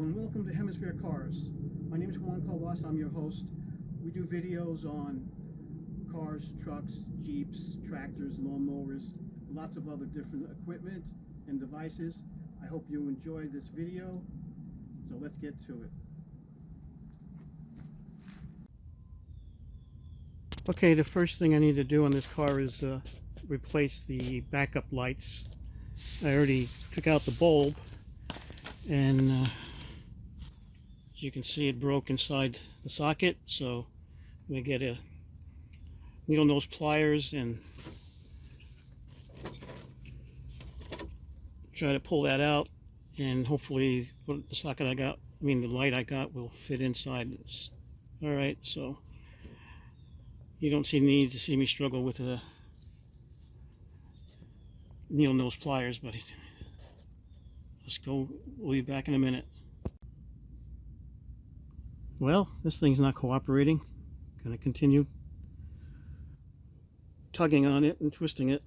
and welcome to Hemisphere Cars. My name is Juan Calvas, I'm your host. We do videos on cars, trucks, jeeps, tractors, lawnmowers, lots of other different equipment and devices. I hope you enjoy this video, so let's get to it. Okay, the first thing I need to do on this car is replace the backup lights. I already took out the bulb, and as you can see, it broke inside the socket, so I'm going to get a needle nose pliers and try to pull that out, and hopefully the socket the light I got will fit inside this. Alright, so you don't need to see me struggle with the needle nose pliers, but let's go. We'll be back in a minute. Well, this thing's not cooperating. Gonna continue tugging on it and twisting it,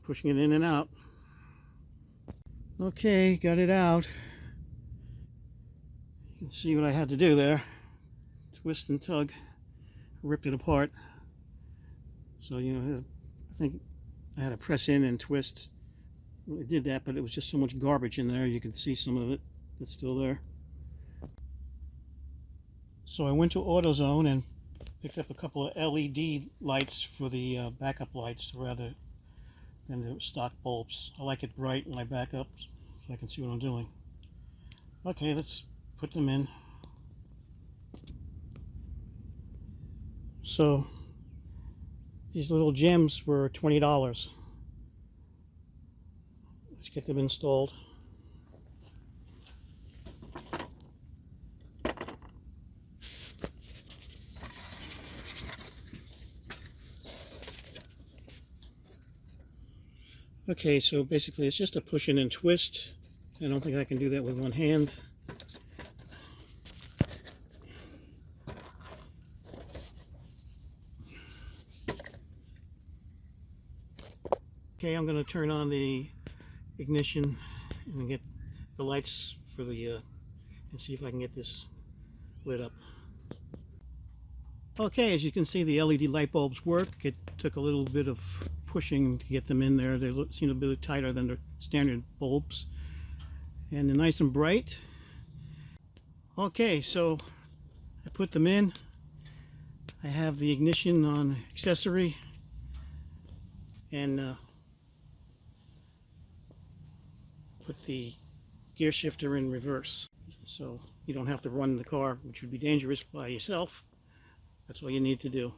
pushing it in and out. Okay, got it out. You can see what I had to do there. Twist and tug, ripped it apart. So, I think I had to press in and twist. I did that, but it was just so much garbage in there. You can see some of it that's still there. So I went to AutoZone and picked up a couple of LED lights for the backup lights rather than the stock bulbs. I like it bright when I back up so I can see what I'm doing. Okay, let's put them in. So these little gems were $20. Let's get them installed. Okay, so basically it's just a push in and twist. I don't think I can do that with one hand. Okay, I'm going to turn on the ignition and get the lights for the and see if I can get this lit up. Okay, as you can see, the LED light bulbs work. It took a little bit of pushing to get them in there. They seem a bit tighter than the standard bulbs, and they're nice and bright. Okay, so I put them in. I have the ignition on accessory, and put the gear shifter in reverse, so you don't have to run the car, which would be dangerous by yourself. That's all you need to do.